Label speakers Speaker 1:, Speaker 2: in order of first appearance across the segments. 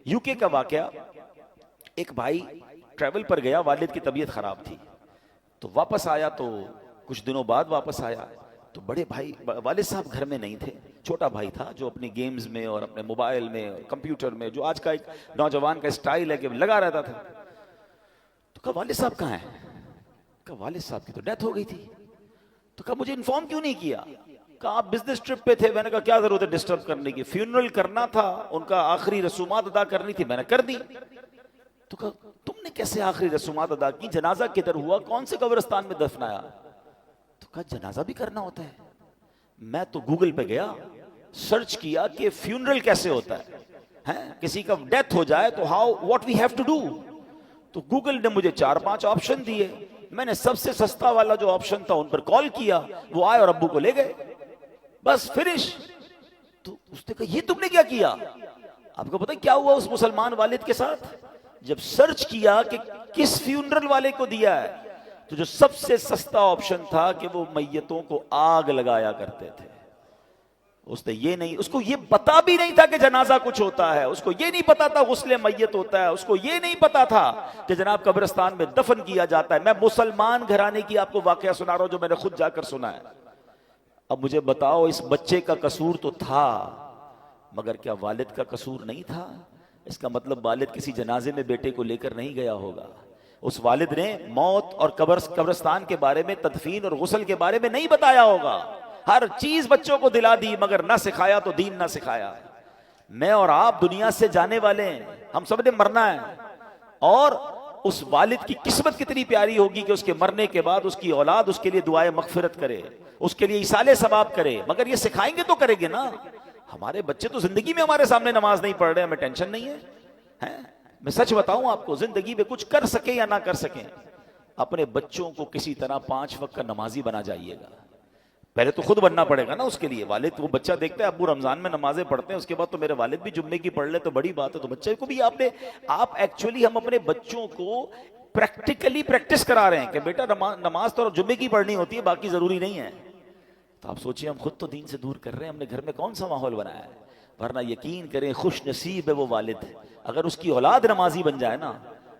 Speaker 1: You کے کا واقعہ، ایک بھائی ٹریول پر گیا، والد کی طبیعت خراب تھی تو واپس آیا، تو کچھ دنوں بعد واپس آیا تو بڑے بھائی والد صاحب گھر میں نہیں تھے، چھوٹا بھائی تھا جو اپنی گیمز میں اور اپنے موبائل میں کمپیوٹر میں، جو آج کا ایک نوجوان کا اسٹائل ہے کہ لگا رہتا تھا. تو کہا والد صاحب کہاں ہیں؟ کہا والد صاحب کی تو ڈیتھ ہو گئی تھی. تو کہا مجھے انفارم کیوں نہیں کیا؟ کہا آپ بزنس ٹرپ پہ تھے. میں نے کہا کیا ضرورت ہے ڈسٹرب کرنے کی، فیونرل کرنا تھا، ان کا آخری رسومات ادا کرنی تھی، میں نے کر دی. تو کہا تم نے کیسے آخری رسومات ادا کی؟ جنازہ کدھر ہوا؟ کون سے قبرستان میں دفنایا؟ تو کہا جنازہ بھی کرنا ہوتا ہے. میں تو گوگل پہ گیا، سرچ کیا کہ فیونرل کیسے ہوتا ہے، کسی کا ڈیتھ ہو جائے تو what we have to do. تو گوگل نے مجھے 4-5 آپشن دیے، میں نے سب سے سستا والا جو آپشن تھا ان پر کال کیا، وہ آئے اور ابو کو لے گئے، بس فنش. تو اس نے کہا یہ تم نے کیا کیا؟ آپ کو پتہ کیا ہوا اس مسلمان والد کے ساتھ؟ جب سرچ کیا کہ کس فیونرل والے کو دیا ہے، تو جو سب سے سستا آپشن تھا کہ وہ میتوں کو آگ لگایا کرتے تھے. اس نے یہ نہیں، اس کو یہ پتا بھی نہیں تھا کہ جنازہ کچھ ہوتا ہے، اس کو یہ نہیں پتا تھا غسل میت ہوتا ہے، اس کو یہ نہیں پتا تھا کہ جناب قبرستان میں دفن کیا جاتا ہے. میں مسلمان گھرانے کی آپ کو واقعہ سنا رہا ہوں جو میں نے خود جا کر سنا ہے. اب مجھے بتاؤ اس بچے کا قصور تو تھا، مگر کیا والد کا قصور نہیں تھا؟ اس کا مطلب والد کسی جنازے میں بیٹے کو لے کر نہیں گیا ہوگا. اس والد نے موت اور قبرستان کے بارے میں، تدفین اور غسل کے بارے میں نہیں بتایا ہوگا. ہر چیز بچوں کو دلا دی مگر نہ سکھایا تو دین نہ سکھایا. میں اور آپ دنیا سے جانے والے ہیں، ہم سب نے مرنا ہے، اور اس والد کی قسمت کتنی پیاری ہوگی کہ اس کے مرنے کے بعد اس کی اولاد اس کے لیے دعائے مغفرت کرے، اس کے لیے ایصال ثواب کرے. مگر یہ سکھائیں گے تو کریں گے نا. ہمارے بچے تو زندگی میں ہمارے سامنے نماز نہیں پڑھ رہے، ہمیں ٹینشن نہیں ہے. میں سچ بتاؤں آپ کو، زندگی میں کچھ کر سکیں یا نہ کر سکیں، اپنے بچوں کو کسی طرح 5 وقت کا نمازی بنا جائیے گا. پہلے تو خود بننا پڑے گا نا اس کے لیے. والد وہ بچہ دیکھتا ہے ابو رمضان میں نمازیں پڑھتے ہیں، اس کے بعد تو میرے والد بھی جمعے کی پڑھ لے تو بڑی بات ہے. تو بچے کو بھی آپ ایکچولی ہم اپنے بچوں کو پریکٹیکلی پریکٹس کرا رہے ہیں کہ بیٹا نماز تو جمعے کی پڑھنی ہوتی ہے، باقی ضروری نہیں ہے. تو آپ سوچیں ہم خود تو دین سے دور کر رہے ہیں، ہم نے گھر میں کون سا ماحول بنایا ہے. ورنہ یقین کریں خوش نصیب ہے وہ والد، اگر اس کی اولاد نمازی بن جائے نا،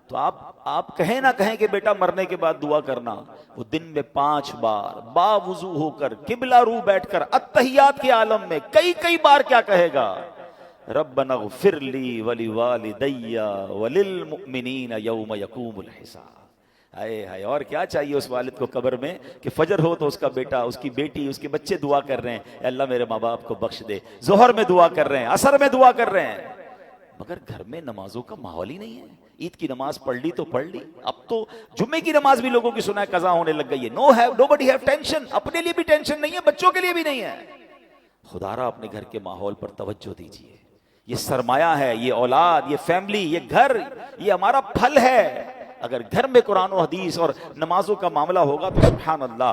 Speaker 1: تو آپ کہیں نہ کہیں کہ بیٹا مرنے کے بعد دعا کرنا، وہ دن میں 5 بار با وضو ہو کر قبلہ رو بیٹھ کر اتحیات کے عالم میں کئی بار کیا کہے گا؟ ربنا اغفر لی ولوالدی وللمؤمنین یوم یقوم الحساب. ہائے اور کیا چاہیے اس والد کو قبر میں کہ فجر ہو تو اس کا بیٹا، اس کی بیٹی، اس کے بچے دعا کر رہے ہیں اے اللہ میرے ماں باپ کو بخش دے، ظہر میں دعا کر رہے ہیں، عصر میں دعا کر رہے ہیں. مگر گھر میں نمازوں کا ماحول ہی نہیں ہے. عید کی نماز پڑھ لی تو پڑھ لی، اب تو جمعے کی نماز بھی لوگوں کی سنا ہے قضا ہونے لگ گئی ہے. nobody have tension. اپنے لیے بھی ٹینشن نہیں ہے، بچوں کے لیے بھی نہیں ہے. خدا را اپنے گھر کے ماحول پر توجہ دیجیے. یہ سرمایہ ہے، یہ اولاد، یہ فیملی، یہ گھر، یہ ہمارا پھل ہے. اگر گھر میں قرآن و حدیث اور نمازوں کا معاملہ ہوگا تو سبحان اللہ.